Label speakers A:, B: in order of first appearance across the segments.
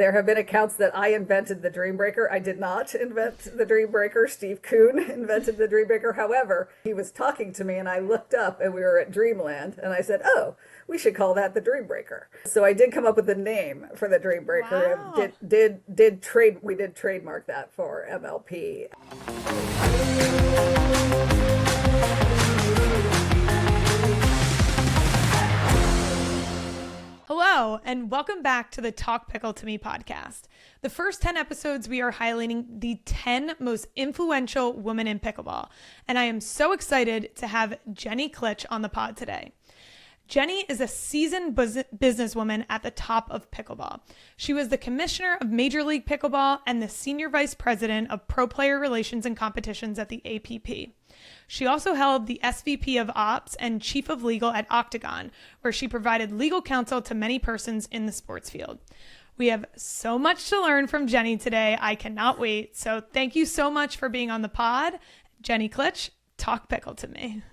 A: There have been accounts that I invented the Dream Breaker. I did not invent the Dream Breaker. Steve Kuhn invented the Dream Breaker. However, he was talking to me and I looked up and we were at Dreamland and I said, oh, we should call that the Dream Breaker. So I did come up with the name for the Dream Breaker.
B: Wow.
A: We did trademark that for MLP.
B: Hello, and welcome back to the Talk Pickle To Me podcast. The first 10 episodes, we are highlighting the 10 most influential women in pickleball. And I am so excited to have Jenny Klitch on the pod today. Jenny is a seasoned businesswoman at the top of pickleball. She was the commissioner of Major League Pickleball and the senior vice president of pro player relations and competitions at the APP. She also held the SVP of Ops and Chief of Legal at Octagon, where she provided legal counsel to many persons in the sports field. We have so much to learn from Jenny today. I cannot wait. So thank you so much for being on the pod. Jenny Klitch, Talk Pickle To Me.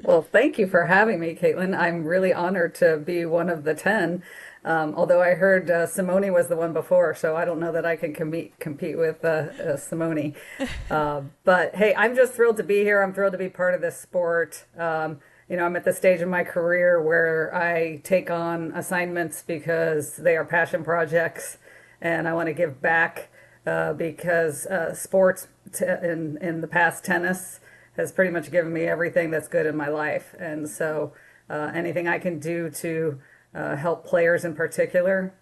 A: Well, thank you for having me, Caitlin. I'm really honored to be one of the 10. Although I heard Simone was the one before, so I don't know that I can compete with Simone. But hey, I'm just thrilled to be here. I'm thrilled to be part of this sport. I'm at the stage in my career where I take on assignments because they are passion projects, and I want to give back because sports in the past, tennis has pretty much given me everything that's good in my life. And so anything I can do to help players in particular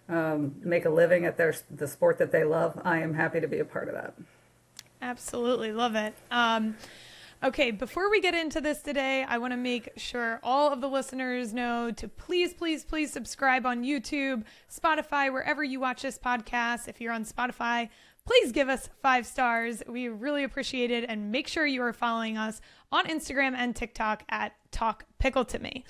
A: make a living at the sport that they love, I am happy to be a part of that.
B: Absolutely. Love it. Okay, before we get into this today, I want to make sure all of the listeners know to please subscribe on YouTube, Spotify, wherever you watch this podcast. If you're on Spotify, please give us 5 stars. We really appreciate it. And make sure you are following us on Instagram and TikTok at Talk Pickle To Me.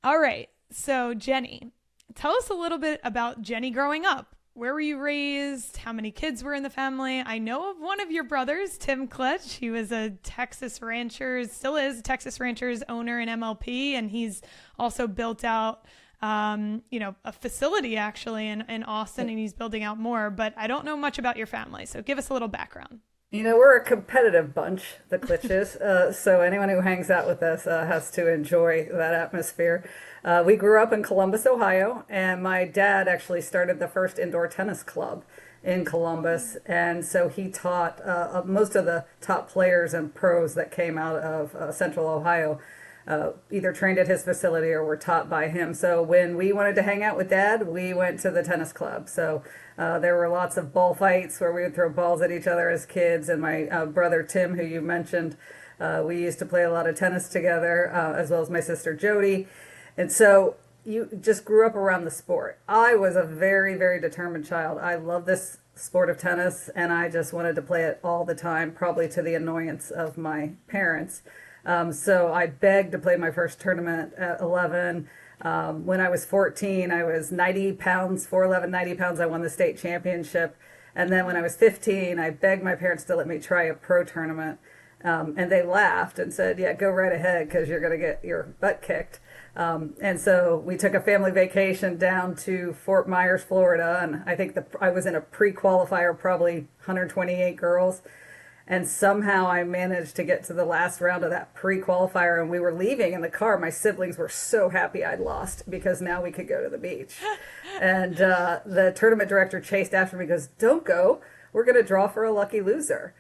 B: All right. So Jenny, tell us a little bit about Jenny growing up. Where were you raised? How many kids were in the family? I know of one of your brothers, Tim Klitch. He was a Texas Ranchers, still is a Texas Ranchers owner in MLP. And he's also built out a facility actually in Austin, and he's building out more, but I don't know much about your family. So give us a little background.
A: We're a competitive bunch, the Klitches. So anyone who hangs out with us has to enjoy that atmosphere. We grew up in Columbus, Ohio, and my dad actually started the first indoor tennis club in Columbus. And so he taught most of the top players and pros that came out of Central Ohio either trained at his facility or were taught by him. So when we wanted to hang out with Dad, we went to the tennis club. So there were lots of ball fights where we would throw balls at each other as kids. And my brother Tim, who you mentioned, we used to play a lot of tennis together, as well as my sister Jody. And so you just grew up around the sport. I was a very, very determined child. I love this sport of tennis, and I just wanted to play it all the time, probably to the annoyance of my parents. So I begged to play my first tournament at 11. When I was 14, I was 90 pounds, 4'11", 90 pounds. I won the state championship. And then when I was 15, I begged my parents to let me try a pro tournament. And they laughed and said, yeah, go right ahead because you're going to get your butt kicked. And so we took a family vacation down to Fort Myers, Florida. And I think I was in a pre-qualifier, probably 128 girls. And somehow I managed to get to the last round of that pre-qualifier, and we were leaving in the car. My siblings were so happy I'd lost because now we could go to the beach. And the tournament director chased after me, goes, don't go. We're going to draw for a lucky loser.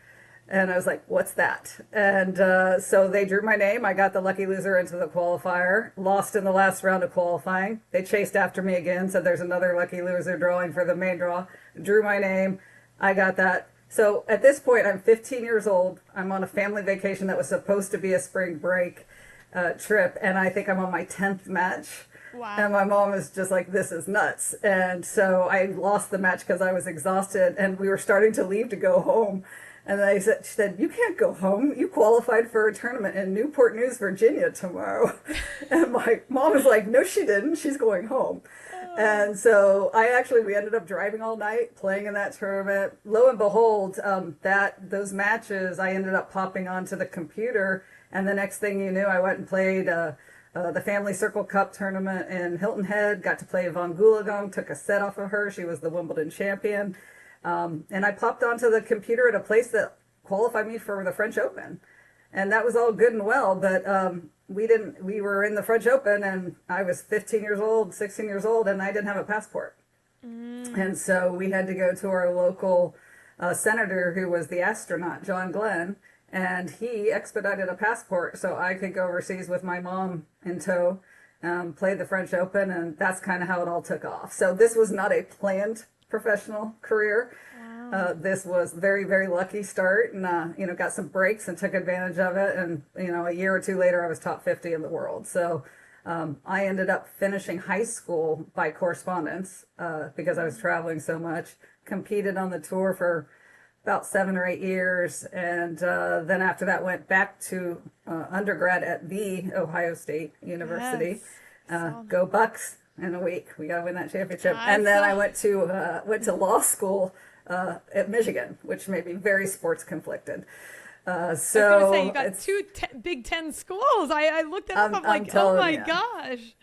A: And I was like, what's that? And so they drew my name. I got the lucky loser into the qualifier, lost in the last round of qualifying. They chased after me again, said there's another lucky loser drawing for the main draw. Drew my name. I got that. So at this point, I'm 15 years old. I'm on a family vacation that was supposed to be a spring break trip, and I think I'm on my 10th match.
B: Wow.
A: And my mom is just like, this is nuts. And so I lost the match because I was exhausted, and we were starting to leave to go home. And she said, you can't go home. You qualified for a tournament in Newport News, Virginia tomorrow. And my mom was like, no, she didn't. She's going home. And so we ended up driving all night, playing in that tournament. Lo and behold, those matches, I ended up popping onto the computer. And the next thing you knew, I went and played the Family Circle Cup tournament in Hilton Head, got to play Von Gulagang, took a set off of her. She was the Wimbledon champion. And I popped onto the computer at a place that qualified me for the French Open. And that was all good and well, but we were in the French Open and I was 15 years old, 16 years old, and I didn't have a passport. And so we had to go to our local senator, who was the astronaut, John Glenn, and he expedited a passport so I could go overseas with my mom in tow, play the French Open, and that's kind of how it all took off. So this was not a planned professional career. Wow. This was very, very lucky start, and got some breaks and took advantage of it. And a year or two later, I was top 50 in the world. So I ended up finishing high school by correspondence because I was traveling so much. Competed on the tour for about 7 or 8 years, and then after that went back to undergrad at the Ohio State University. Yes. Go Bucks! In a week, we got to win that championship. And then I went to law school at Michigan, which made me very sports conflicted. So
B: I was going to say, you got two Big Ten schools. I looked it up. I'm like, oh my gosh.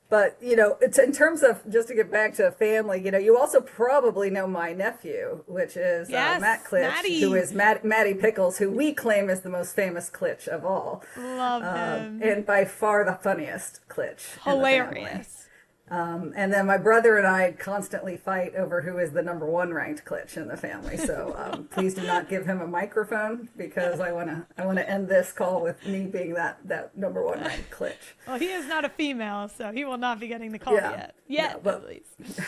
A: But, it's in terms of, just to get back to family, you also probably know my nephew, which is Matt Klitch, who is Matty Pickles, who we claim is the most famous Klitch of all.
B: Love him.
A: And by far the funniest Klitch.
B: Hilarious.
A: And then my brother and I constantly fight over who is the number 1 ranked Klitch in the family. So please do not give him a microphone, because I want to end this call with me being that number 1 ranked Klitch.
B: Well, he is not a female, so he will not be getting the call yet. At least.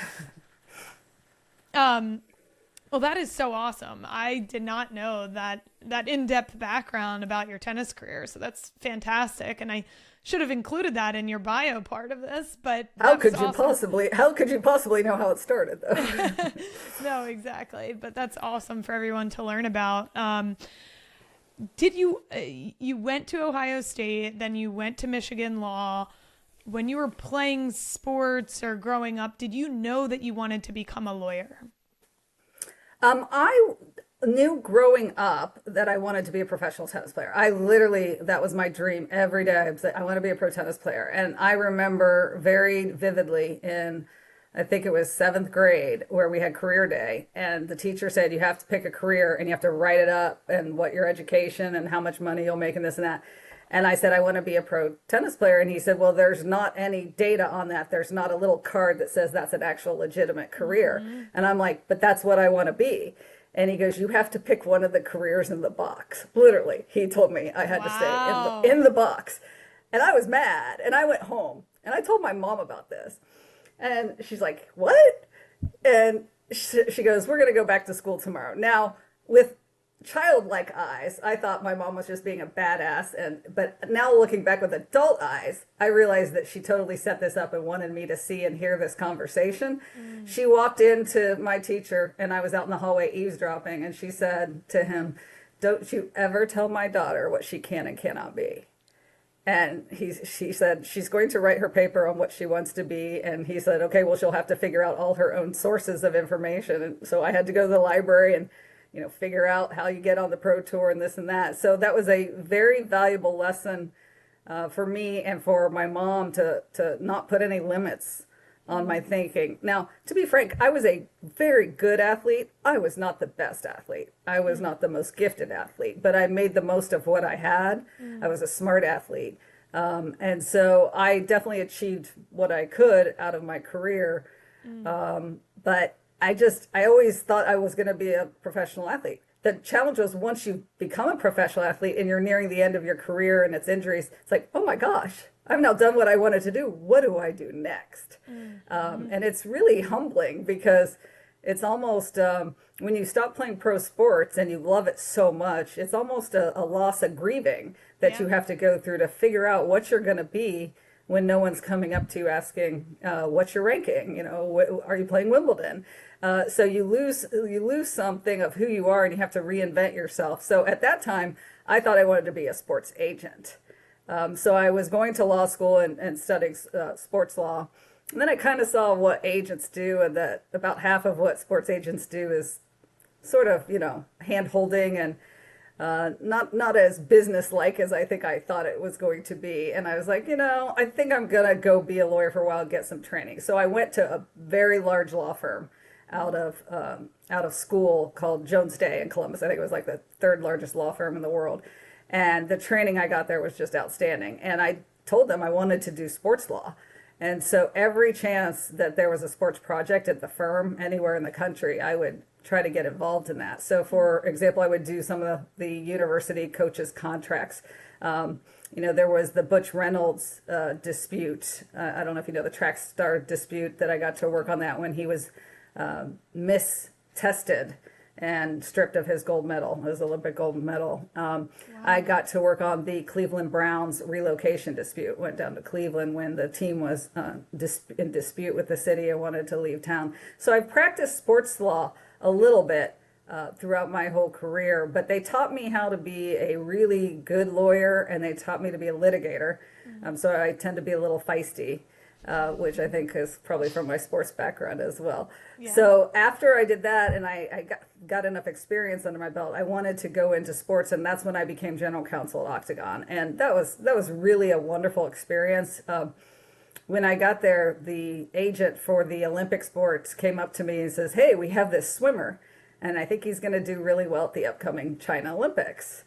B: Well, that is so awesome. I did not know that in-depth background about your tennis career. So that's fantastic. And I should have included that in your bio part of this, but
A: how could you possibly know how it started, though?
B: No, exactly. But that's awesome for everyone to learn about. Did you went to Ohio State, then you went to Michigan Law. When you were playing sports or growing up, did you know that you wanted to become a lawyer?
A: I knew growing up that I wanted to be a professional tennis player. That was my dream every day. I was like, I want to be a pro tennis player. And I remember very vividly I think it was 7th grade, where we had career day, and the teacher said, you have to pick a career and you have to write it up and what your education and how much money you'll make and this and that. And I said, I want to be a pro tennis player. And he said, well, there's not any data on that. There's not a little card that says that's an actual legitimate career. Mm-hmm. And I'm like, but that's what I want to be. And he goes, you have to pick one of the careers in the box. Literally, he told me I had to stay in the box. And I was mad. And I went home. And I told my mom about this. And she's like, what? And she goes, we're going to go back to school tomorrow. Now, with childlike eyes, I thought my mom was just being a badass, but now looking back with adult eyes, I realized that she totally set this up and wanted me to see and hear this conversation. She walked into my teacher, and I was out in the hallway eavesdropping, and she said to him, don't you ever tell my daughter what she can and cannot be. And she said she's going to write her paper on what she wants to be, and he said, okay, well, she'll have to figure out all her own sources of information. And so I had to go to the library and figure out how you get on the pro tour and this and that. So that was a very valuable lesson for me and for my mom to not put any limits on my thinking. Now, to be frank, I was a very good athlete. I was not the best athlete. I was not the most gifted athlete, but I made the most of what I had. I was a smart athlete. And so I definitely achieved what I could out of my career. But I always thought I was going to be a professional athlete. The challenge was, once you become a professional athlete and you're nearing the end of your career and it's injuries, it's like, oh my gosh, I've now done what I wanted to do. What do I do next? And it's really humbling, because it's almost, when you stop playing pro sports and you love it so much, it's almost a loss of grieving that you have to go through to figure out what you're going to be when no one's coming up to you asking, what's your ranking? Are you playing Wimbledon? So you lose something of who you are, and you have to reinvent yourself. So at that time, I thought I wanted to be a sports agent. So I was going to law school and studying sports law. And then I kind of saw what agents do, and that about half of what sports agents do is sort of, hand holding and not as business-like as I think I thought it was going to be. And I was like, I think I'm gonna go be a lawyer for a while and get some training. So I went to a very large law firm out of school called Jones Day in Columbus. I think it was like the third largest law firm in the world. And the training I got there was just outstanding. And I told them I wanted to do sports law. And so every chance that there was a sports project at the firm anywhere in the country, I would try to get involved in that. So for example, I would do some of the university coaches' contracts. There was the Butch Reynolds dispute. I don't know if you know the track star dispute that I got to work on that when he was mistested and stripped of his gold medal, his Olympic gold medal. Wow. I got to work on the Cleveland Browns relocation dispute. Went down to Cleveland when the team was in dispute with the city and wanted to leave town. So I've practiced sports law a little bit throughout my whole career, but they taught me how to be a really good lawyer, and they taught me to be a litigator. So I tend to be a little feisty. Which I think is probably from my sports background as well. Yeah. So after I did that and I got enough experience under my belt, I wanted to go into sports, and that's when I became general counsel at Octagon. And that was really a wonderful experience. When I got there, the agent for the Olympic sports came up to me and says, "Hey, we have this swimmer, and I think he's going to do really well at the upcoming China Olympics."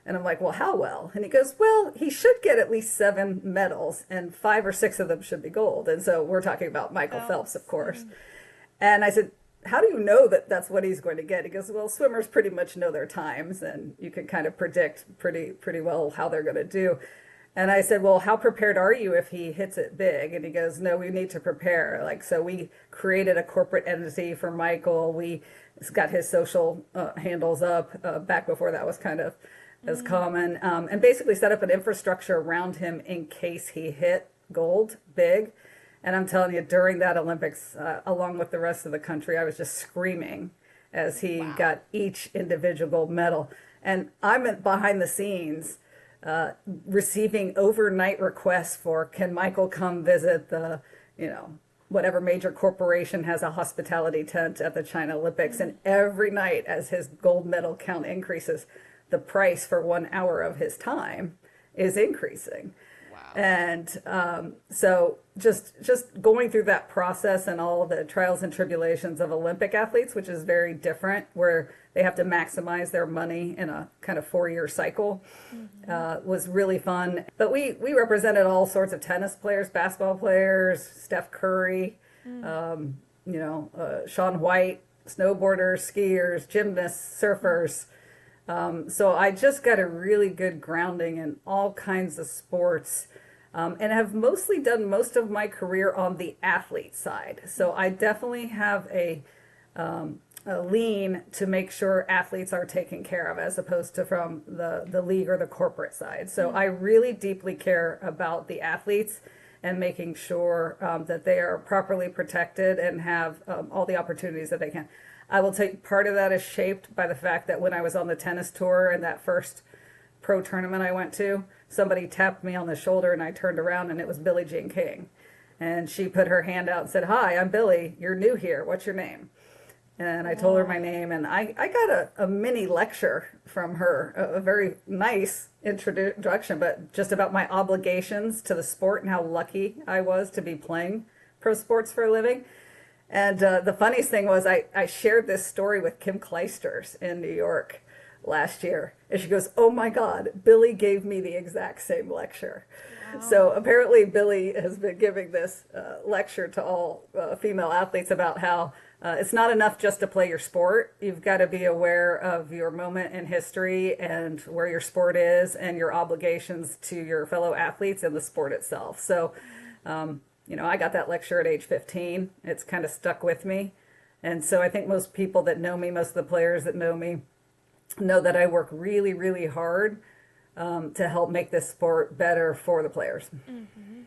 A: And I'm like, "Well, how well?" And he goes, "Well, he should get at least 7 medals, and 5 or 6 of them should be gold." And so we're talking about Michael Phelps, of course. And I said, "How do you know that that's what he's going to get?" He goes, "Well, swimmers pretty much know their times, and you can kind of predict pretty well how they're going to do." And I said, "Well, how prepared are you if he hits it big?" And he goes, "No, we need to prepare." So we created a corporate entity for Michael. We got his social handles up back before that was kind of as common, and basically set up an infrastructure around him in case he hit gold big. And I'm telling you, during that Olympics, along with the rest of the country, I was just screaming as he got each individual gold medal. And I'm behind the scenes receiving overnight requests for, can Michael come visit the, whatever major corporation has a hospitality tent at the China Olympics. And every night as his gold medal count increases, the price for 1 hour of his time is increasing. Wow. And so just going through that process and all the trials and tribulations of Olympic athletes, which is very different, where they have to maximize their money in a kind of 4-year cycle, was really fun. But we represented all sorts of tennis players, basketball players, Steph Curry, Shaun White, snowboarders, skiers, gymnasts, surfers. So I just got a really good grounding in all kinds of sports, and have mostly done most of my career on the athlete side. So I definitely have a lean to make sure athletes are taken care of, as opposed to from the league or the corporate side. So I really deeply care about the athletes and making sure that they are properly protected and have all the opportunities that they can. I will tell you, part of that is shaped by the fact that when I was on the tennis tour and that first pro tournament I went to, somebody tapped me on the shoulder and I turned around and it was Billie Jean King. And she put her hand out and said, "Hi, I'm Billie. You're new here. What's your name?" And I told her my name, and I got a mini lecture from her, a very nice introduction, but just about my obligations to the sport and how lucky I was to be playing pro sports for a living. And the funniest thing was I shared this story with Kim Clijsters in New York last year. And she goes, "Oh my God, Billie gave me the exact same lecture." Wow. So apparently Billie has been giving this lecture to all female athletes about how it's not enough just to play your sport. You've got to be aware of your moment in history and where your sport is and your obligations to your fellow athletes and the sport itself. So, I got that lecture at age 15. It's kind of stuck with me. And so I think most people that know me, most of the players that know me, know that I work really, really hard to help make this sport better for the players.
B: Mm-hmm.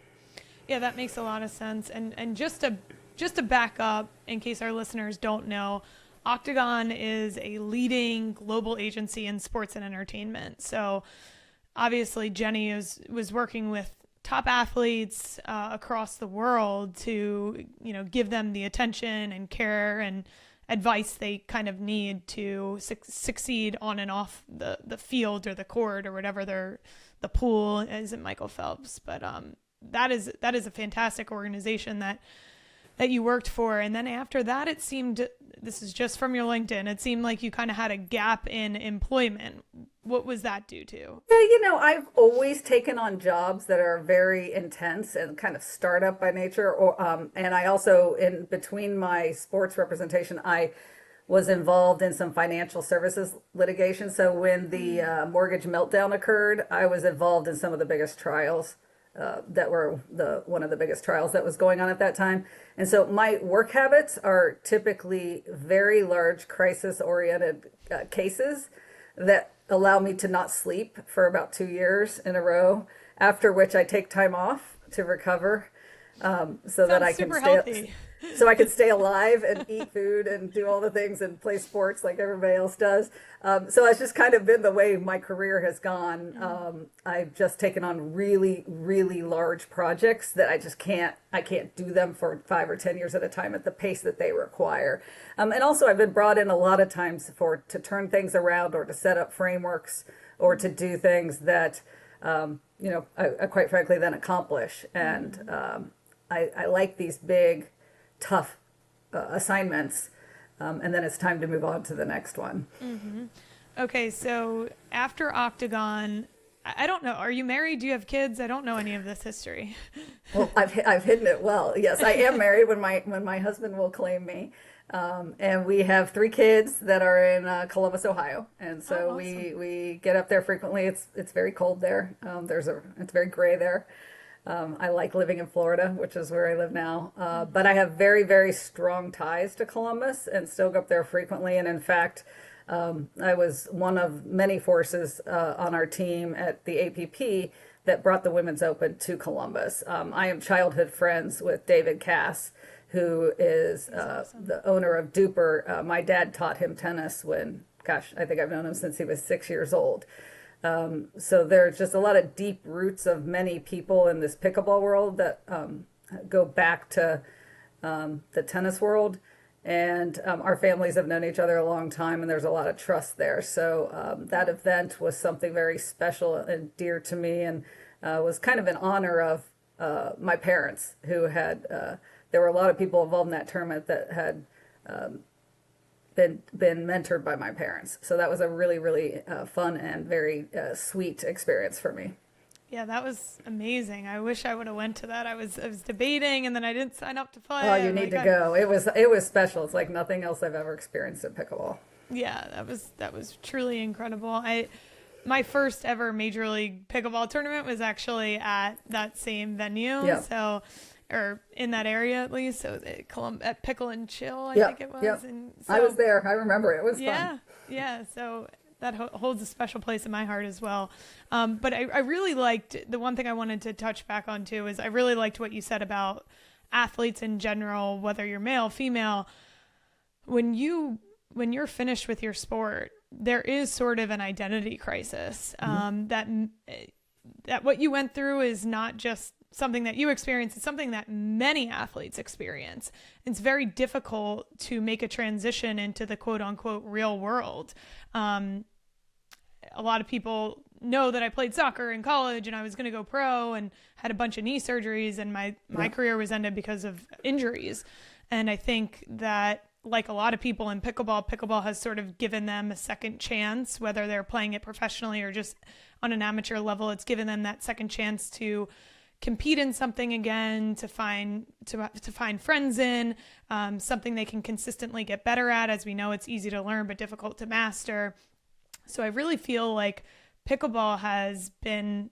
B: Yeah, that makes a lot of sense. And just to back up, in case our listeners don't know, Octagon is a leading global agency in sports and entertainment. So obviously Jenny was working with top athletes across the world to, give them the attention and care and advice they kind of need to succeed on and off the field or the court or whatever the pool is at Michael Phelps. But that is a fantastic organization that you worked for. And then after that, it seemed, this is just from your LinkedIn, it seemed like you kind of had a gap in employment. What was that due to?
A: Yeah, I've always taken on jobs that are very intense and kind of startup by nature. And I also, in between my sports representation, I was involved in some financial services litigation. So when the mortgage meltdown occurred, I was involved in some of the biggest trials that were one of the biggest trials that was going on at that time. And so my work habits are typically very large crisis-oriented cases that allow me to not sleep for about 2 years in a row, after which I take time off to recover, so that I can stay, so I can stay alive and eat food and do all the things and play sports like everybody else does. So it's just kind of been the way my career has gone. I've just taken on really, really large projects that I can't do them for 5 or 10 years at a time at the pace that they require. And also I've been brought in a lot of times to turn things around or to set up frameworks or to do things that, I quite frankly then accomplish. And I like these big, tough assignments, and then it's time to move on to the next one.
B: Mm-hmm. Okay, so after Octagon, I don't know, are you married? Do you have kids? I don't know any of this history.
A: Well, I've hidden it well. Yes, I am married when my husband will claim me. And we have 3 kids that are in Columbus, Ohio, and so
B: awesome.
A: we get up there frequently. It's very cold there. It's very gray there. I like living in Florida, which is where I live now. But I have very, very strong ties to Columbus and still go up there frequently. And in fact, I was one of many forces on our team at the APP that brought the Women's Open to Columbus. I am childhood friends with David Kass, who is
B: awesome.
A: the owner of Duper. My dad taught him tennis I think I've known him since he was 6 years old. So there's just a lot of deep roots of many people in this pickleball world that go back to the tennis world. And our families have known each other a long time, and there's a lot of trust there. So that event was something very special and dear to me, and was kind of in honor of my parents, who had, there were a lot of people involved in that tournament that had been mentored by my parents. So that was a really, really fun and very sweet experience for me.
B: Yeah, that was amazing. I wish I would have went to that. I was debating, and then I didn't sign up to play.
A: Oh, you need to go. It was special. It's like nothing else I've ever experienced at pickleball.
B: Yeah, that was truly incredible. My first ever Major League Pickleball tournament was actually at that same venue.
A: Yeah.
B: So, or in that area at least. So at Pickle and Chill, I think it was.
A: Yep.
B: And so,
A: I was there. I remember it. It was
B: fun. Yeah. So that holds a special place in my heart as well. But I really liked, the one thing I wanted to touch back on too is I really liked what you said about athletes in general, whether you're male, female. When you're finished with your sport, there is sort of an identity crisis. That what you went through is not just something that you experience, it's something that many athletes experience. It's very difficult to make a transition into the quote unquote real world. A lot of people know that I played soccer in college and I was going to go pro and had a bunch of knee surgeries, and my career was ended because of injuries. And I think that, like a lot of people in pickleball has sort of given them a second chance, whether they're playing it professionally or just on an amateur level. It's given them that second chance to compete in something again, to find friends in, something they can consistently get better at. As we know, it's easy to learn but difficult to master. So I really feel like pickleball has been,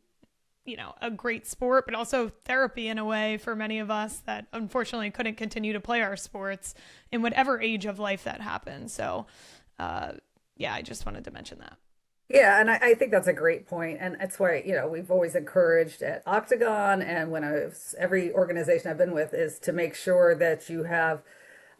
B: a great sport, but also therapy in a way for many of us that unfortunately couldn't continue to play our sports in whatever age of life that happened. So, I just wanted to mention that.
A: Yeah, and I think that's a great point. And that's why, we've always encouraged at Octagon, and every organization I've been with, is to make sure that you have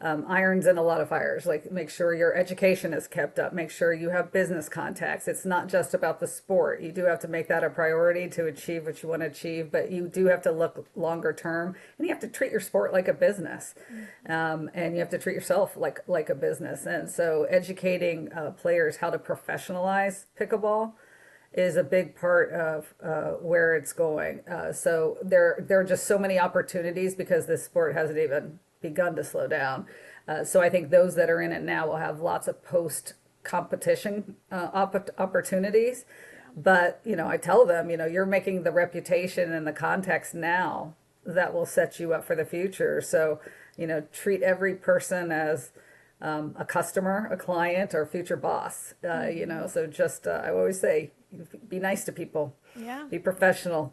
A: irons in a lot of fires. Like make sure your education is kept up. Make sure you have business contacts. It's not just about the sport. You do have to make that a priority to achieve what you want to achieve, but you do have to look longer term, and you have to treat your sport like a business, and you have to treat yourself like a business. And so, educating players how to professionalize pickleball is a big part of where it's going. So there are just so many opportunities because this sport hasn't even begun to slow down. So I think those that are in it now will have lots of post competition opportunities. But, I tell them, you're making the reputation and the context now that will set you up for the future. So, treat every person as a customer, a client, or future boss. So just, I always say, be nice to people.
B: Yeah.
A: Be professional.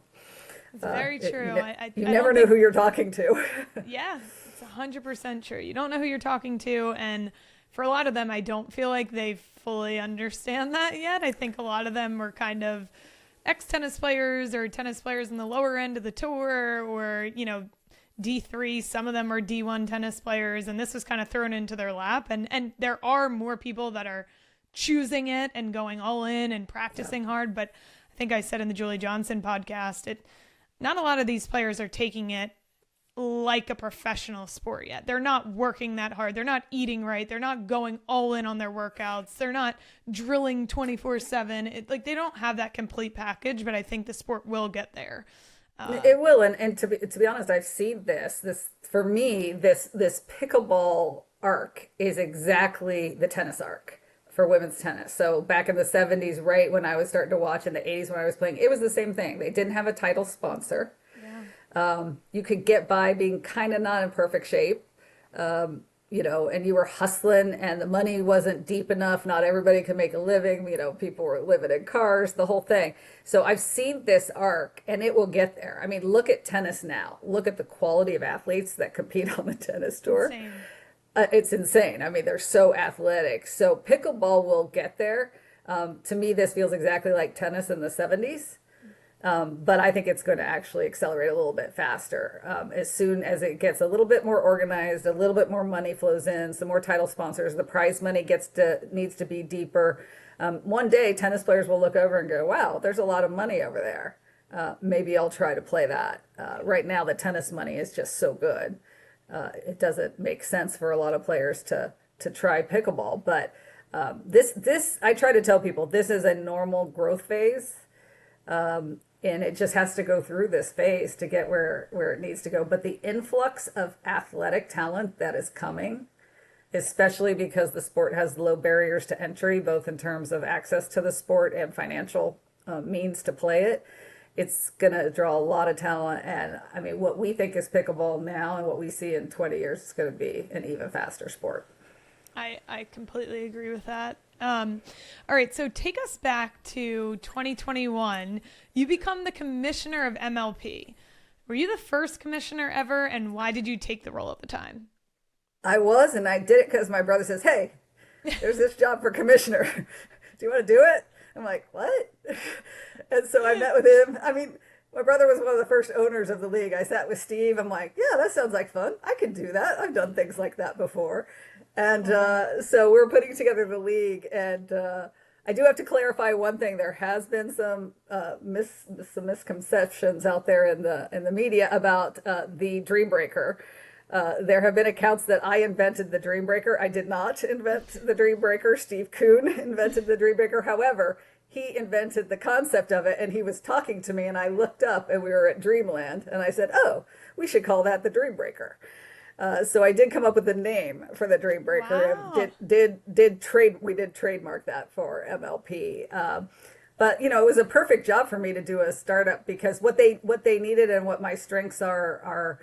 B: It's very true.
A: You never know who you're talking to.
B: Yeah, it's 100% true. You don't know who you're talking to. And for a lot of them, I don't feel like they fully understand that yet. I think a lot of them were kind of ex-tennis players or tennis players in the lower end of the tour or, D3. Some of them are D1 tennis players. And this was kind of thrown into their lap. And there are more people that are choosing it and going all in and practicing hard. But I think I said in the Julie Johnson podcast, not a lot of these players are taking it like a professional sport yet. They're not working that hard. They're not eating right. They're not going all in on their workouts. They're not drilling 24/7. They don't have that complete package, but I think the sport will get there.
A: It will. And to be honest, I've seen this for me, this pickleball arc is exactly the tennis arc for women's tennis. So back in the 70s, right when I was starting to watch, in the 80s when I was playing, it was the same thing. They didn't have a title sponsor. Yeah. You could get by being kind of not in perfect shape, and you were hustling and the money wasn't deep enough. Not everybody could make a living. People were living in cars, the whole thing. So I've seen this arc and it will get there. I mean, look at tennis now. Look at the quality of athletes that compete on the tennis tour.
B: Insane.
A: It's insane. I mean, they're so athletic. So pickleball will get there. To me, this feels exactly like tennis in the 70s. But I think it's going to actually accelerate a little bit faster. As soon as it gets a little bit more organized, a little bit more money flows in, some more title sponsors, the prize money needs to be deeper. One day, tennis players will look over and go, wow, there's a lot of money over there. Maybe I'll try to play that. Right now, the tennis money is just so good. It doesn't make sense for a lot of players to try pickleball, but this I try to tell people this is a normal growth phase, and it just has to go through this phase to get where it needs to go. But the influx of athletic talent that is coming, especially because the sport has low barriers to entry, both in terms of access to the sport and financial means to play it. It's going to draw a lot of talent. And I mean, what we think is pickleball now and what we see in 20 years is going to be an even faster sport.
B: I completely agree with that. All right. So take us back to 2021. You become the commissioner of MLP. Were you the first commissioner ever? And why did you take the role at the time?
A: I was, and I did it because my brother says, hey, there's this job for commissioner. Do you want to do it? I'm like, what? And so I met with him. I mean, my brother was one of the first owners of the league. I sat with Steve. I'm like, yeah, that sounds like fun. I can do that. I've done things like that before. And so we're putting together the league. And I do have to clarify one thing. There has been some misconceptions out there in the media about the Dream Breaker. There have been accounts that I invented the Dream Breaker. I did not invent the Dream Breaker. Steve Kuhn invented the Dream Breaker. However, he invented the concept of it, and he was talking to me, and I looked up, and we were at Dreamland, and I said, oh, we should call that the Dream Breaker. So I did come up with a name for the Dream Breaker.
B: Wow.
A: We did trademark that for MLP. But it was a perfect job for me to do a startup, because what they needed and what my strengths are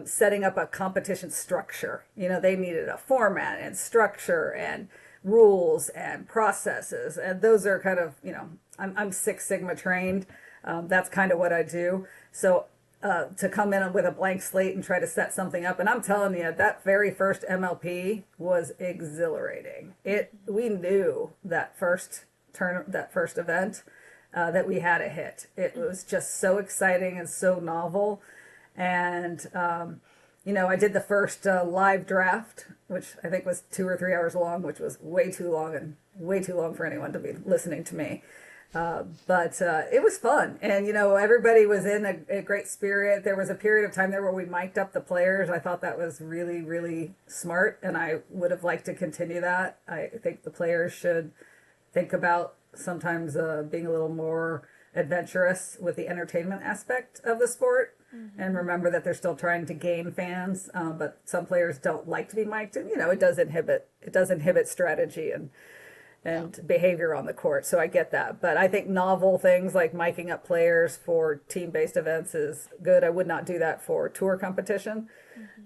A: setting up a competition structure. They needed a format and structure and rules and processes, and those are kind of, I'm Six Sigma trained. That's kind of what I do. So to come in with a blank slate and try to set something up, and I'm telling you, that very first MLP was exhilarating. We knew that first event that we had a hit. It was just so exciting and so novel. And I did the first live draft, which I think was 2 or 3 hours long, which was way too long and way too long for anyone to be listening to me. But it was fun. And, everybody was in a great spirit. There was a period of time there where we mic'd up the players. I thought that was really, really smart. And I would have liked to continue that. I think the players should think about sometimes being a little more adventurous with the entertainment aspect of the sport. And remember that they're still trying to gain fans, but some players don't like to be mic'd, and it does inhibit strategy and behavior on the court. So I get that, but I think novel things like miking up players for team-based events is good. I would not do that for tour competition,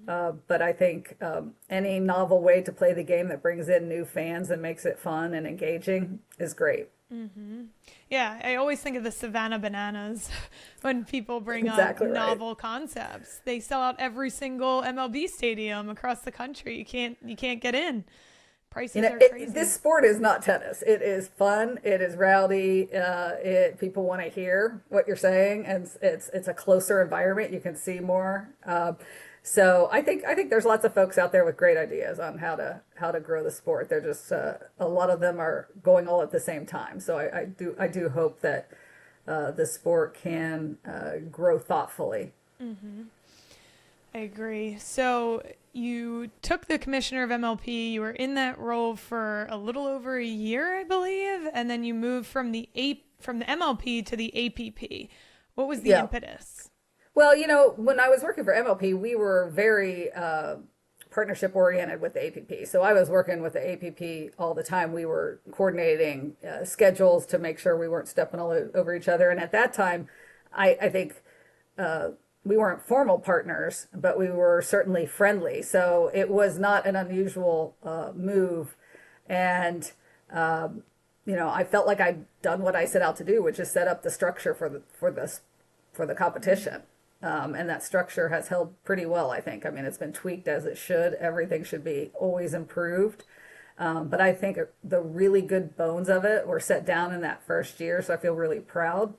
A: but I think any novel way to play the game that brings in new fans and makes it fun and engaging is great.
B: Yeah, I always think of the Savannah Bananas when people bring
A: Exactly
B: up
A: right.
B: novel concepts. They sell out every single MLB stadium across the country. You can't get in. Prices are crazy.
A: This sport is not tennis. It is fun. It is rowdy. People want to hear what you're saying, and it's a closer environment. You can see more. So I think there's lots of folks out there with great ideas on how to grow the sport. They're just a lot of them are going all at the same time. So I do hope that the sport can grow thoughtfully.
B: I agree. So you took the commissioner of MLP. You were in that role for a little over a year, I believe, and then you moved from the MLP to the APP. What was the impetus?
A: Well, when I was working for MLP, we were very partnership oriented with the APP. So I was working with the APP all the time. We were coordinating schedules to make sure we weren't stepping all over each other. And at that time, I think we weren't formal partners, but we were certainly friendly. So it was not an unusual move. And, I felt like I'd done what I set out to do, which is set up the structure for the competition. And that structure has held pretty well, I think. I mean, it's been tweaked as it should. Everything should be always improved. But I think the really good bones of it were set down in that first year. So I feel really proud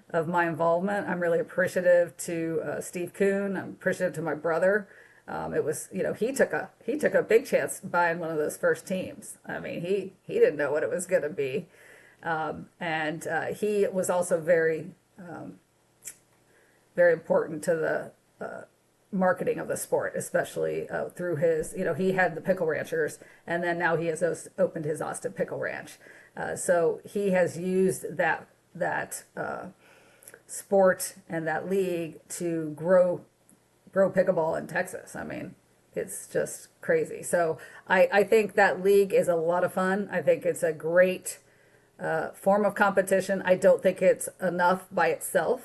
A: of my involvement. I'm really appreciative to Steve Kuhn. I'm appreciative to my brother. It was, he took a big chance buying one of those first teams. I mean, he didn't know what it was going to be. And he was also very important to the marketing of the sport, especially through his, he had the Pickle Ranchers, and then now he has opened his Austin Pickle Ranch. So he has used that sport and that league to grow pickleball in Texas. I mean, it's just crazy. So I think that league is a lot of fun. I think it's a great form of competition. I don't think it's enough by itself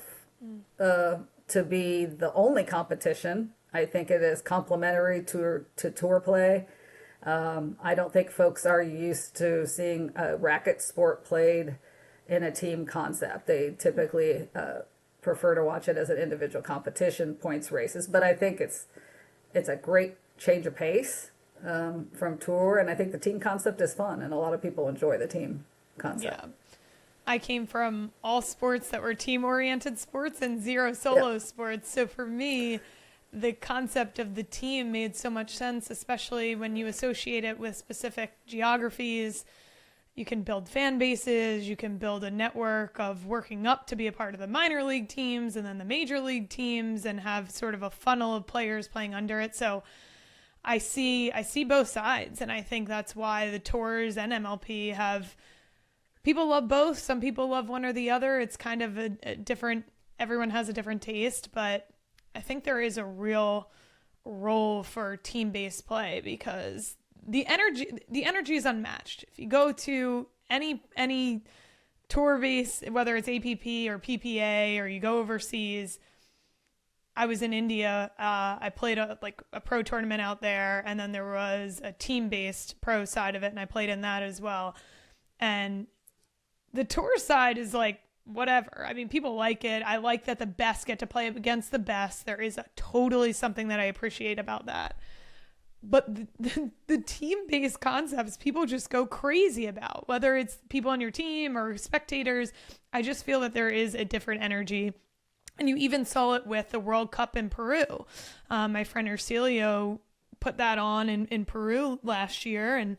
A: to be the only competition. I think it is complementary to tour play. I don't think folks are used to seeing a racket sport played in a team concept. They typically prefer to watch it as an individual competition, points races. But I think it's a great change of pace from tour, and I think the team concept is fun, and a lot of people enjoy the team concept.
B: Yeah. I came from all sports that were team-oriented sports and zero solo sports. So for me, the concept of the team made so much sense, especially when you associate it with specific geographies. You can build fan bases, you can build a network of working up to be a part of the minor league teams and then the major league teams and have sort of a funnel of players playing under it. So I see both sides, and I think that's why the tours and MLP have... People love both. Some people love one or the other. It's kind of a different, everyone has a different taste, but I think there is a real role for team-based play because the energy is unmatched. If you go to any tour base, whether it's APP or PPA, or you go overseas, I was in India. I played a pro tournament out there, and then there was a team-based pro side of it, and I played in that as well. And the tour side is like, whatever. I mean, people like it. I like that the best get to play against the best. There is totally something that I appreciate about that. But the team-based concepts, people just go crazy about, whether it's people on your team or spectators. I just feel that there is a different energy. And you even saw it with the World Cup in Peru. My friend Ercilio put that on in Peru last year, and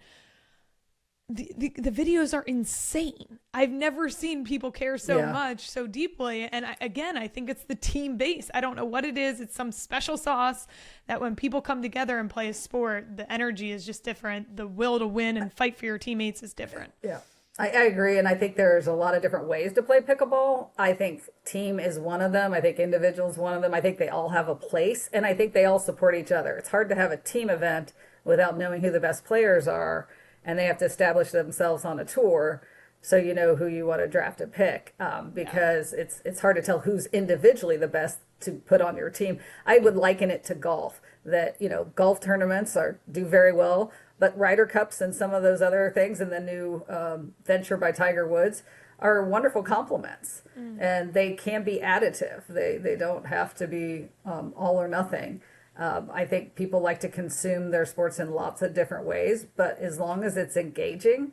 B: the videos are insane. I've never seen people care so much, so deeply. And I think it's the team base. I don't know what it is. It's some special sauce that when people come together and play a sport, the energy is just different. The will to win and fight for your teammates is different.
A: Yeah. I agree, and I think there's a lot of different ways to play pickleball. I think team is one of them. I think individual is one of them. I think they all have a place, and I think they all support each other. It's hard to have a team event without knowing who the best players are, and they have to establish themselves on a tour so you know who you want to draft and pick, because it's hard to tell who's individually the best to put on your team. I would liken it to golf, that golf tournaments do very well, but Ryder Cups and some of those other things and the new venture by Tiger Woods are wonderful complements, and they can be additive. They don't have to be all or nothing. I think people like to consume their sports in lots of different ways, but as long as it's engaging,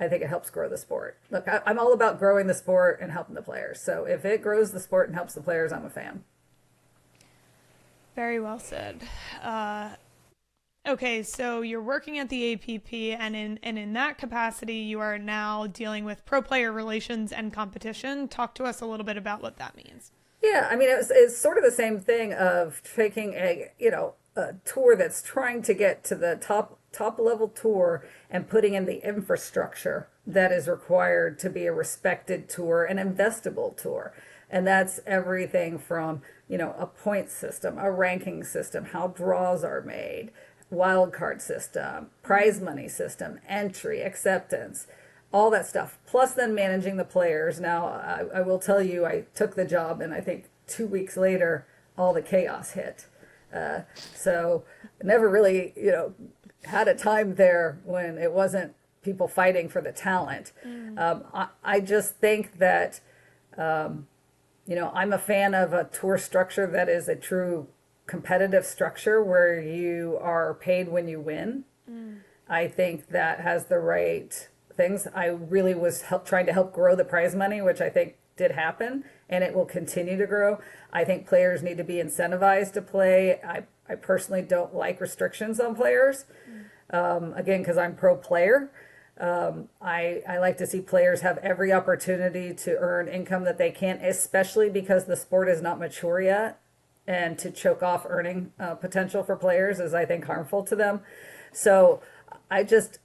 A: I think it helps grow the sport. Look, I'm all about growing the sport and helping the players. So if it grows the sport and helps the players, I'm a fan.
B: Very well said. Okay, so you're working at the APP, and in that capacity, you are now dealing with pro player relations and competition. Talk to us a little bit about what that means.
A: Yeah, I mean, it's sort of the same thing of taking a tour that's trying to get to the top level tour and putting in the infrastructure that is required to be a respected tour, an investable tour. And that's everything from, a point system, a ranking system, how draws are made, wild card system, prize money system, entry, acceptance, all that stuff. Plus then managing the players. Now, I will tell you, I took the job, and I think 2 weeks later, all the chaos hit. So never really, had a time there when it wasn't people fighting for the talent. I just think that, I'm a fan of a tour structure that is a true competitive structure where you are paid when you win. I think that has the right things. I really was trying to help grow the prize money, which I think did happen, and it will continue to grow. I think players need to be incentivized to play. I personally don't like restrictions on players, again, because I'm pro player. I like to see players have every opportunity to earn income that they can, especially because the sport is not mature yet. And to choke off earning potential for players is, I think, harmful to them. So I just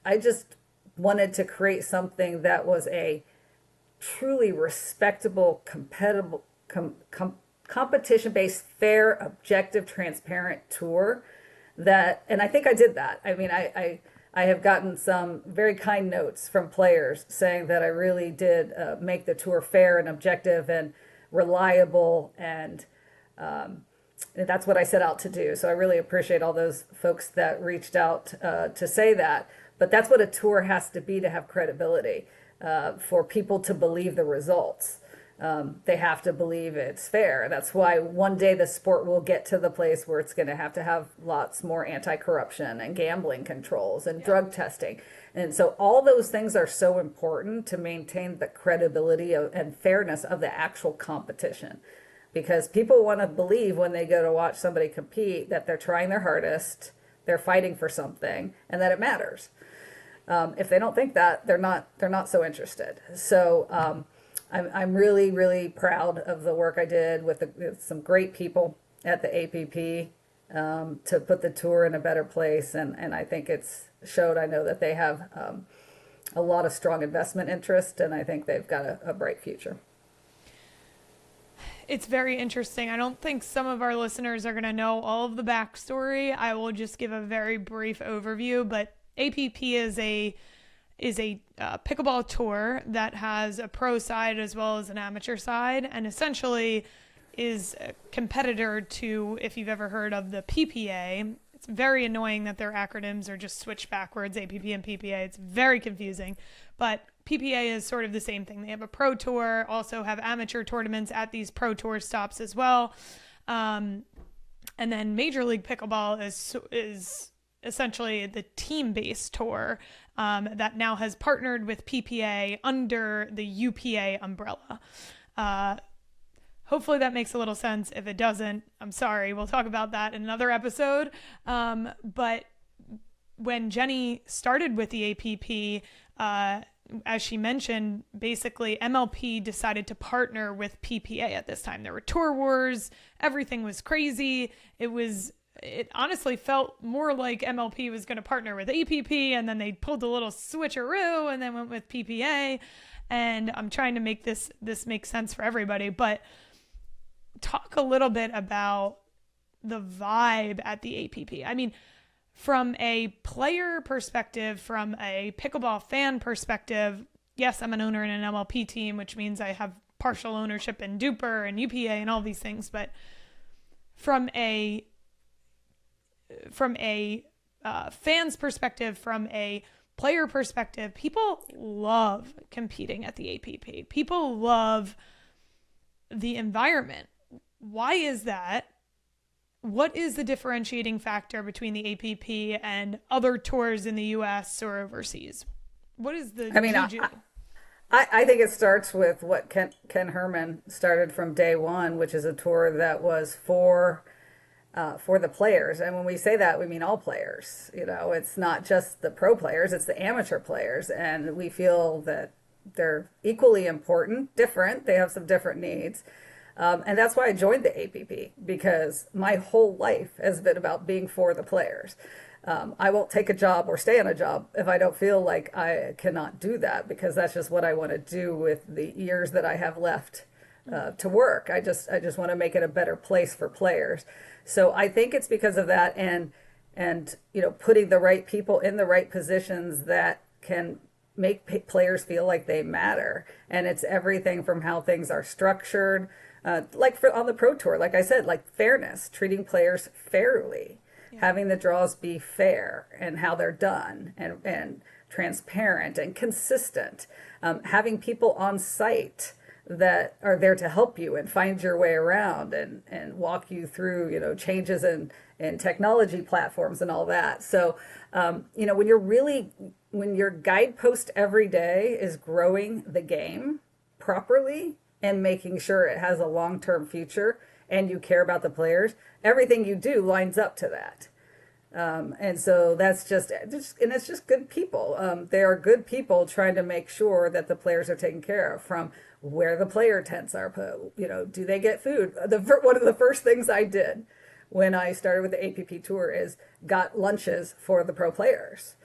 A: wanted to create something that was a truly respectable, competitive, competition-based, fair, objective, transparent tour. And I think I did that. I mean, I have gotten some very kind notes from players saying that I really did make the tour fair and objective and reliable, and that's what I set out to do. So I really appreciate all those folks that reached out to say that. But that's what a tour has to be to have credibility, for people to believe the results. They have to believe it's fair. That's why one day the sport will get to the place where it's going to have lots more anti-corruption and gambling controls and drug testing. And so all those things are so important to maintain the credibility and fairness of the actual competition. Because people want to believe when they go to watch somebody compete that they're trying their hardest, they're fighting for something, and that it matters. If they don't think that, they're not so interested. So I'm really, really proud of the work I did with some great people at the APP to put the tour in a better place, and I think it's showed. I know that they have a lot of strong investment interest, and I think they've got a bright future.
B: It's very interesting. I don't think some of our listeners are going to know all of the backstory. I will just give a very brief overview, but APP is a pickleball tour that has a pro side as well as an amateur side, and essentially is a competitor to, if you've ever heard of the PPA. It's very annoying that their acronyms are just switched backwards, APP and PPA. It's very confusing, but PPA is sort of the same thing. They have a pro tour, also have amateur tournaments at these pro tour stops as well. And then Major League Pickleball is essentially the team-based tour that now has partnered with PPA under the UPA umbrella. hopefully that makes a little sense. If it doesn't, I'm sorry. We'll talk about that in another episode. But when Jenny started with the APP, as she mentioned, basically MLP decided to partner with PPA at this time. There were tour wars. Everything was crazy. It honestly felt more like MLP was going to partner with APP, and then they pulled a little switcheroo and then went with PPA. And I'm trying to make this make sense for everybody, but talk a little bit about the vibe at the APP. I mean, from a player perspective, from a pickleball fan perspective, yes, I'm an owner in an MLP team, which means I have partial ownership in Duper and UPA and all these things. But from a fan's perspective, from a player perspective, people love competing at the APP. People love the environment. Why is that? What is the differentiating factor between the APP and other tours in the US or overseas? What is the juju?
A: I think it starts with what Ken Herman started from day one, which is a tour that was for the players. And when we say that, we mean all players. You know, it's not just the pro players, it's the amateur players. And we feel that they're equally important, different. They have some different needs. And that's why I joined the APP, because my whole life has been about being for the players. I won't take a job or stay on a job if I don't feel like I cannot do that, because that's just what I want to do with the years that I have left to work. I just want to make it a better place for players. So I think it's because of that, and you know, putting the right people in the right positions that can make players feel like they matter. And it's everything from how things are structured, like on the pro tour, like I said, like fairness, treating players fairly, having the draws be fair and how they're done, and transparent and consistent, having people on site that are there to help you and find your way around and walk you through, you know, changes in technology platforms and all that. So, you know, when your guidepost every day is growing the game properly and making sure it has a long-term future and you care about the players, everything you do lines up to that. And so that's just and it's just good people. They are good people trying to make sure that the players are taken care of, from where the player tents are put. You know, do they get food? One of the first things I did when I started with the APP tour is got lunches for the pro players,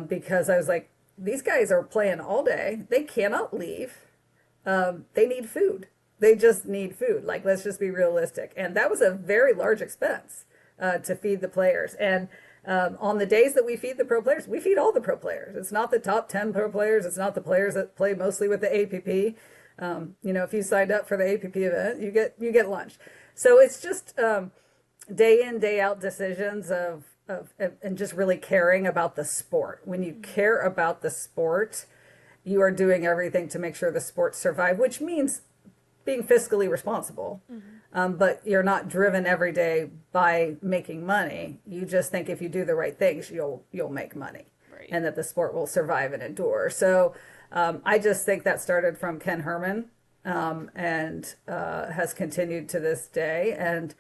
A: because I was like, these guys are playing all day. They cannot leave. They need food. They just need food. Like, let's just be realistic. And that was a very large expense to feed the players. And on the days that we feed the pro players, we feed all the pro players. It's not the top 10 pro players. It's not the players that play mostly with the APP. You know, if you signed up for the APP event, you get lunch. So it's just day in, day out decisions of and just really caring about the sport. When you care about the sport, you are doing everything to make sure the sport survive, which means being fiscally responsible. But you're not driven every day by making money. You just think if you do the right things, you'll make money, right, and that the sport will survive and endure. So I just think that started from Ken Herman, and has continued to this day. And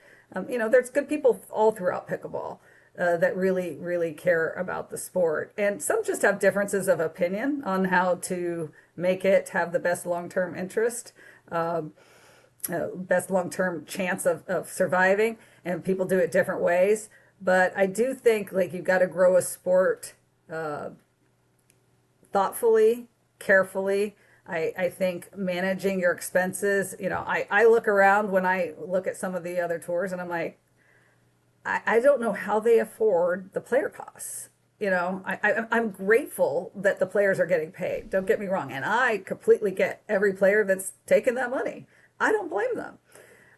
A: you know, there's good people all throughout pickleball that really, really care about the sport. And some just have differences of opinion on how to make it have the best long-term interest, best long-term chance of surviving. And people do it different ways. But I do think, like, you've got to grow a sport thoughtfully, carefully. I think managing your expenses, you know, I look around when I look at some of the other tours, and I'm like, I don't know how they afford the player costs. You know, I'm grateful that the players are getting paid. Don't get me wrong. And I completely get every player that's taken that money. I don't blame them.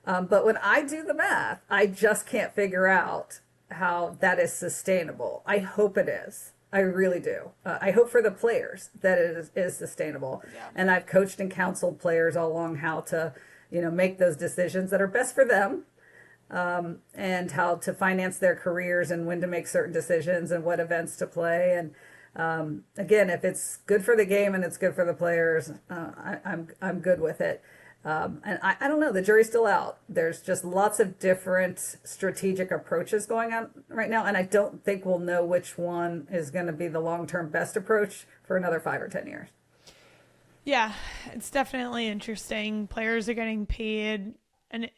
A: But when I do the math, I just can't figure out how that is sustainable. I hope it is. I really do. I hope for the players that it is sustainable. Yeah. And I've coached and counseled players all along how to, you know, make those decisions that are best for them. And how to finance their careers and when to make certain decisions and what events to play. And again, if it's good for the game and it's good for the players, I'm good with it. And I don't know, the jury's still out. There's just lots of different strategic approaches going on right now. And I don't think we'll know which one is going to be the long-term best approach for another 5 or 10 years.
B: Yeah, it's definitely interesting. Players are getting paid an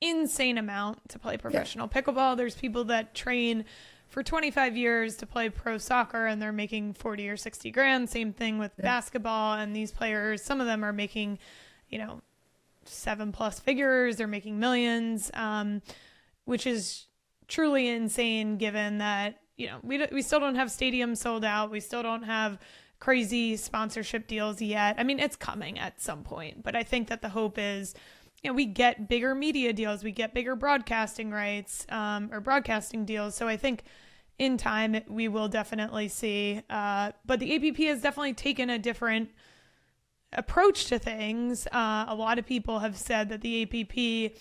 B: insane amount to play professional pickleball. There's people that train for 25 years to play pro soccer and they're making 40 or 60 grand. Same thing with basketball. And these players, some of them are making, 7+ figures. They're making millions, which is truly insane given that, we still don't have stadiums sold out. We still don't have crazy sponsorship deals yet. I mean, it's coming at some point, but I think that the hope is, we get bigger media deals, we get bigger broadcasting rights, or broadcasting deals. So I think in time we will definitely see, but the APP has definitely taken a different approach to things. A lot of people have said that the APP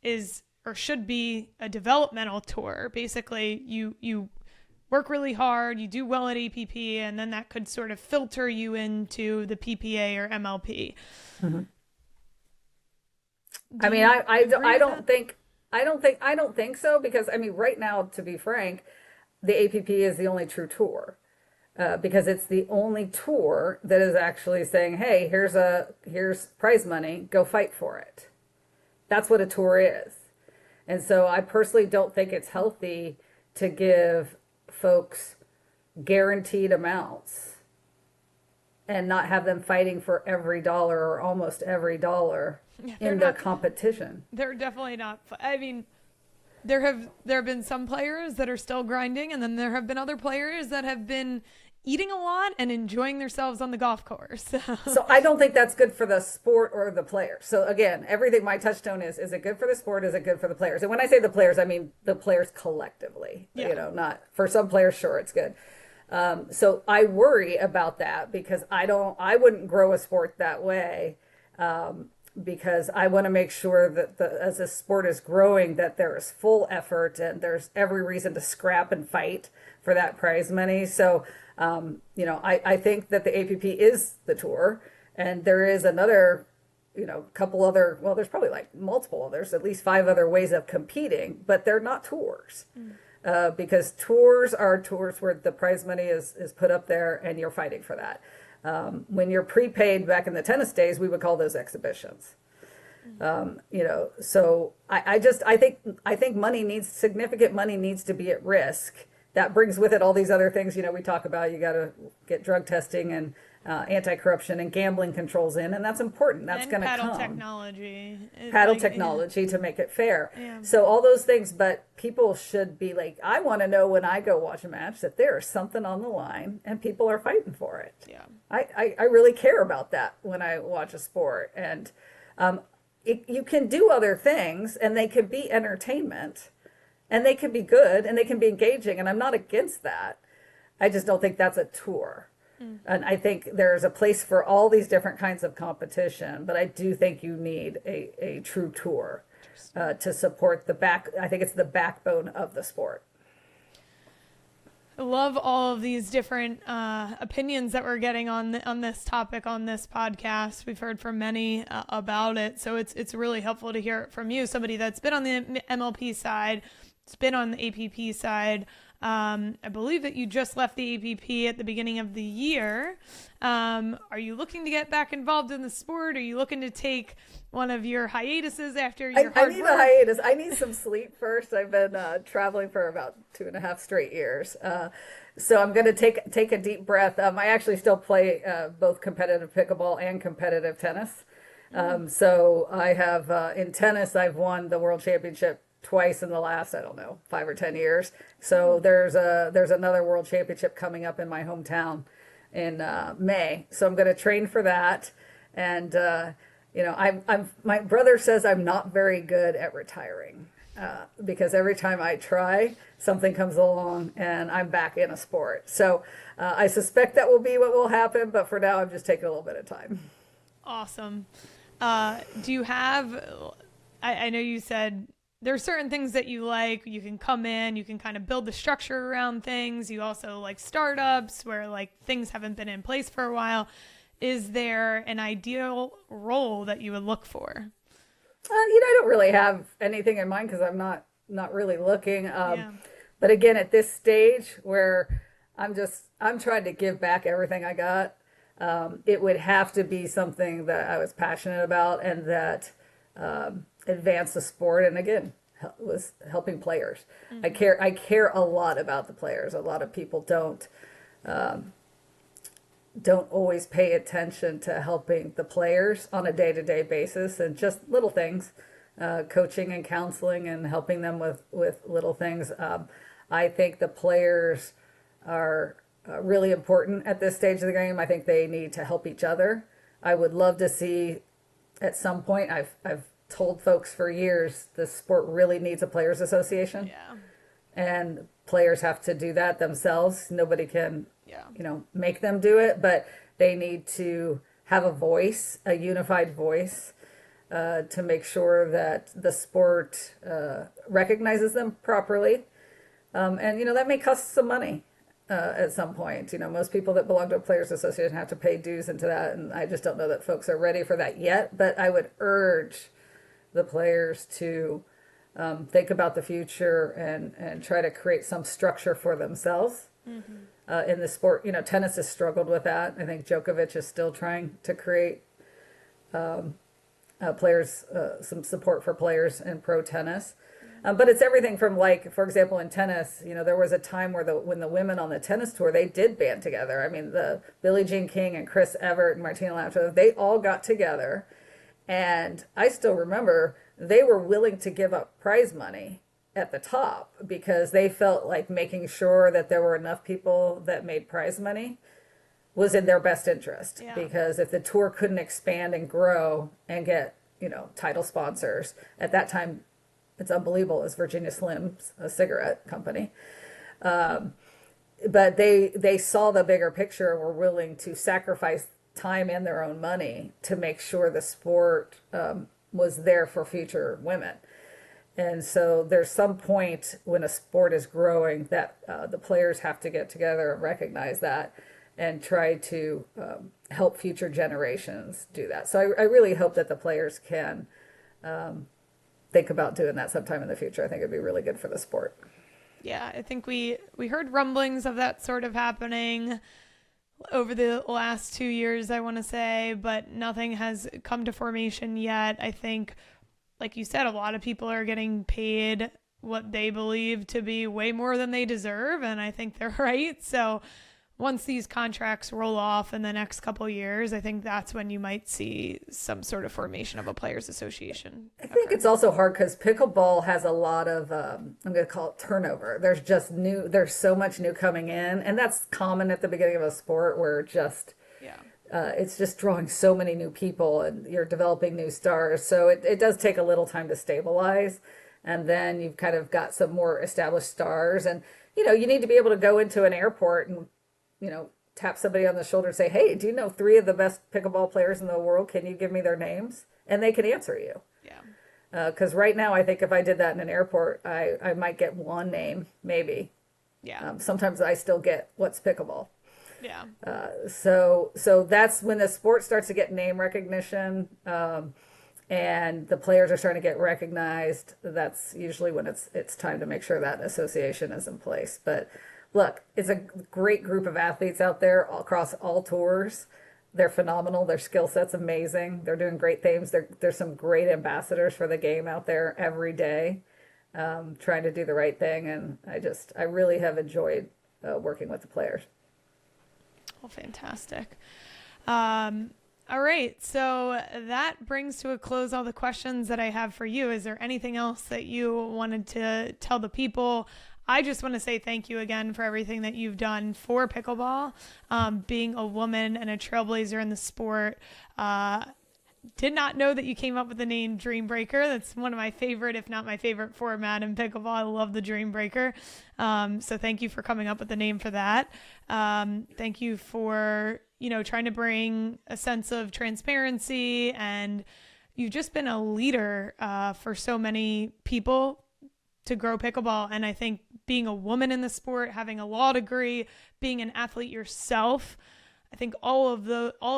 B: is, or should be, a developmental tour. Basically, you work really hard, you do well at APP, and then that could sort of filter you into the PPA or MLP.
A: Mm-hmm. I mean, I don't think so, because I mean, right now, to be frank, the APP is the only true tour, because it's the only tour that is actually saying, hey, here's prize money, go fight for it. That's what a tour is. And so I personally don't think it's healthy to give folks guaranteed amounts and not have them fighting for every dollar or almost every dollar in the competition.
B: They're definitely not. I mean, there have been some players that are still grinding, and then there have been other players that have been eating a lot and enjoying themselves on the golf course.
A: So I don't think that's good for the sport or the players. So again, everything, my touchstone is it good for the sport? Is it good for the players? And when I say the players, I mean the players collectively, not for some players. Sure, it's good. So I worry about that, because I wouldn't grow a sport that way. Because I want to make sure that as the sport is growing, that there is full effort and there's every reason to scrap and fight for that prize money. So, I think that the APP is the tour, and there is another, couple other, well, there's probably like multiple others, at least 5 other ways of competing, but they're not tours. Because tours are tours where the prize money is put up there and you're fighting for that. When you're prepaid, back in the tennis days, we would call those exhibitions. So I think significant money needs to be at risk. That brings with it all these other things, we talk about. You got to get drug testing and anti-corruption and gambling controls in, and that's important. That's going to come.
B: Paddle technology.
A: Technology to make it fair.
B: Yeah.
A: So all those things, but people should be like, I want to know when I go watch a match that there is something on the line and people are fighting for it.
B: Yeah.
A: I really care about that when I watch a sport. And you can do other things, and they can be entertainment, and they can be good, and they can be engaging, and I'm not against that. I just don't think that's a tour. And I think there's a place for all these different kinds of competition, but I do think you need a true tour to support I think it's the backbone of the sport.
B: I love all of these different opinions that we're getting on this topic on this podcast. We've heard from many about it, so it's really helpful to hear it from you, somebody that's been on the MLP side, it's been on the APP side. I believe that you just left the APP at the beginning of the year. Are you looking to get back involved in the sport? Are you looking to take one of your hiatuses after your hard work?
A: I need a hiatus. I need some sleep first. I've been traveling for about 2.5 straight years. So I'm going to take a deep breath. I actually still play both competitive pickleball and competitive tennis. So I have, in tennis, I've won the world championship twice in the last, 5 or 10 years. So there's another world championship coming up in my hometown in May. So I'm going to train for that. And, my brother says I'm not very good at retiring because every time I try, something comes along and I'm back in a sport. So I suspect that will be what will happen. But for now, I'm just taking a little bit of time.
B: Awesome. Do you have, I know you said, there are certain things that you like. You can come in, you can kind of build the structure around things. You also like startups where like things haven't been in place for a while. is there an ideal role that you would look for?
A: I don't really have anything in mind because I'm not really looking.
B: Yeah.
A: But again, at this stage where I'm trying to give back everything I got, it would have to be something that I was passionate about and that advanced the sport. And again, was helping players. I care a lot about the players. A lot of people don't always pay attention to helping the players on a day-to-day basis and just little things, coaching and counseling and helping them with little things. I think the players are really important at this stage of the game. I think they need to help each other. I would love to see at some point, I've told folks for years, the sport really needs a players association.
B: Yeah.
A: And players have to do that themselves. Nobody can,
B: Yeah.
A: make them do it, but they need to have a voice, a unified voice, to make sure that the sport recognizes them properly. And that may cost some money at some point. Most people that belong to a players association have to pay dues into that, and I just don't know that folks are ready for that yet. But I would urge the players to think about the future and try to create some structure for themselves in the sport. Tennis has struggled with that. I think Djokovic is still trying to create players, some support for players in pro tennis. But it's everything from, like, for example, in tennis, there was a time where when the women on the tennis tour, they did band together. I mean, the Billie Jean King and Chris Evert and Martina Lamprey, they all got together. And I still remember they were willing to give up prize money at the top because they felt like making sure that there were enough people that made prize money was in their best interest.
B: Yeah.
A: Because if the tour couldn't expand and grow and get, title sponsors, at that time, it's unbelievable. It was Virginia Slim's, a cigarette company. But they saw the bigger picture and were willing to sacrifice time and their own money to make sure the sport was there for future women. And so there's some point when a sport is growing that the players have to get together and recognize that and try to help future generations do that. So I really hope that the players can think about doing that sometime in the future. I think it'd be really good for the sport.
B: Yeah, I think we heard rumblings of that sort of happening over the last 2 years, I want to say, but nothing has come to formation yet. I think, like you said, a lot of people are getting paid what they believe to be way more than they deserve, and I think they're right. So once these contracts roll off in the next couple of years, I think that's when you might see some sort of formation of a players association.
A: I think it's also hard because pickleball has a lot of, I'm going to call it turnover. There's so much new coming in, and that's common at the beginning of a sport where it's just drawing so many new people and you're developing new stars. So it does take a little time to stabilize. And then you've kind of got some more established stars. And, you need to be able to go into an airport and, tap somebody on the shoulder and say, hey, do you know 3 of the best pickleball players in the world? Can you give me their names? And they can answer you.
B: Yeah.
A: Because right now, I think if I did that in an airport, I might get one name, maybe.
B: Yeah.
A: Sometimes I still get what's pickleball.
B: Yeah.
A: So that's when the sport starts to get name recognition, and the players are starting to get recognized. That's usually when it's time to make sure that association is in place. But look, it's a great group of athletes out there across all tours. They're phenomenal. Their skill set's amazing. They're doing great things. There's some great ambassadors for the game out there every day, trying to do the right thing. And I really have enjoyed working with the players.
B: Oh, fantastic. All right. So that brings to a close all the questions that I have for you. Is there anything else that you wanted to tell the people? I just want to say thank you again for everything that you've done for pickleball, being a woman and a trailblazer in the sport. Did not know that you came up with the name Dream Breaker. That's one of my favorite, if not my favorite format in pickleball. I love the Dream Breaker. So thank you for coming up with the name for that. Thank you for, trying to bring a sense of transparency, and you've just been a leader for so many people to grow pickleball. And I think being a woman in the sport, having a law degree, being an athlete yourself, I think all of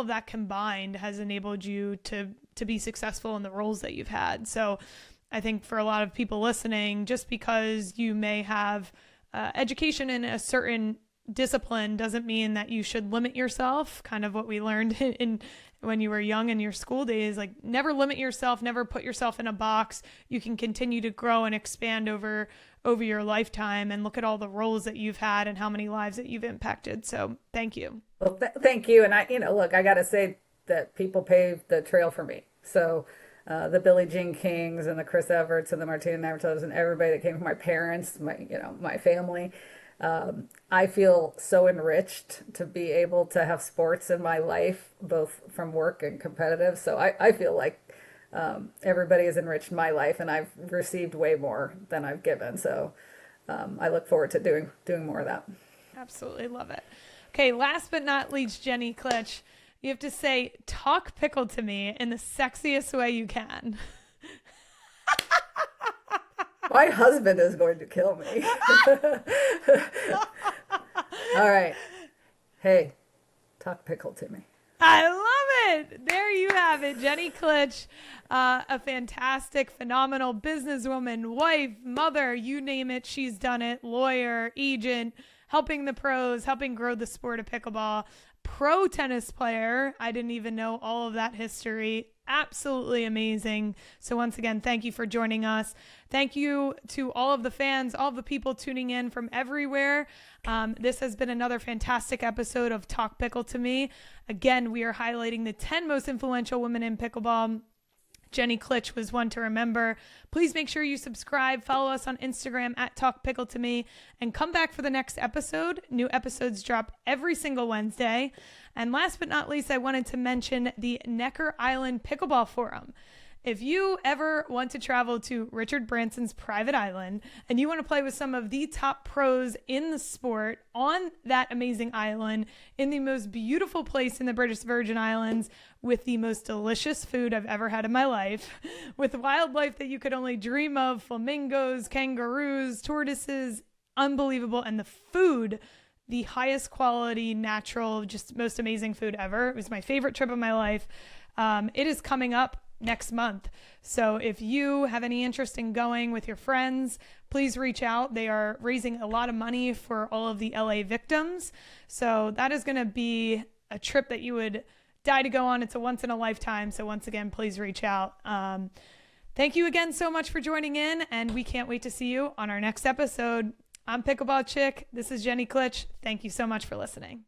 B: that combined has enabled you to be successful in the roles that you've had. So I think for a lot of people listening, just because you may have education in a certain discipline doesn't mean that you should limit yourself. Kind of what we learned in when you were young in your school days, like never limit yourself, never put yourself in a box. You can continue to grow and expand over your lifetime, and look at all the roles that you've had and how many lives that you've impacted. So thank you.
A: Well, thank you. And look, I got to say that people paved the trail for me. So the Billie Jean Kings and the Chris Everts and the Martina Navratillos and everybody that came from my parents, my family. I feel so enriched to be able to have sports in my life, both from work and competitive. So I feel like everybody has enriched my life, and I've received way more than I've given. So I look forward to doing more of that.
B: Absolutely love it. Okay, last but not least, Jenny Klitch, you have to say, talk pickle to me in the sexiest way you can.
A: My husband is going to kill me. All right. Hey, talk pickle to me.
B: I love it. There you have it. Jenny Klitch, a fantastic, phenomenal businesswoman, wife, mother, you name it. She's done it. Lawyer, agent, helping the pros, helping grow the sport of pickleball. Pro tennis player. I didn't even know all of that history. Absolutely amazing. So once again, thank you for joining us. Thank you to all of the fans, all of the people tuning in from everywhere. This has been another fantastic episode of Talk Pickle to Me. Again, we are highlighting the 10 most influential women in pickleball. Jenny Klitch was one to remember. Please make sure you subscribe, follow us on Instagram at Talk Pickle to Me, and come back for the next episode. New episodes drop every single Wednesday. And last but not least, I wanted to mention the Necker Island Pickleball Forum. If you ever want to travel to Richard Branson's private island and you want to play with some of the top pros in the sport on that amazing island, in the most beautiful place in the British Virgin Islands, with the most delicious food I've ever had in my life, with wildlife that you could only dream of, flamingos, kangaroos, tortoises, unbelievable, and the food, the highest quality, natural, just most amazing food ever. It was my favorite trip of my life. It is coming up next month. So if you have any interest in going with your friends, please reach out. They are raising a lot of money for all of the LA victims. So that is going to be a trip that you would die to go on. It's a once in a lifetime. So once again, please reach out. Thank you again so much for joining in, and we can't wait to see you on our next episode. I'm Pickleball Chick. This is Jenny Klitch. Thank you so much for listening.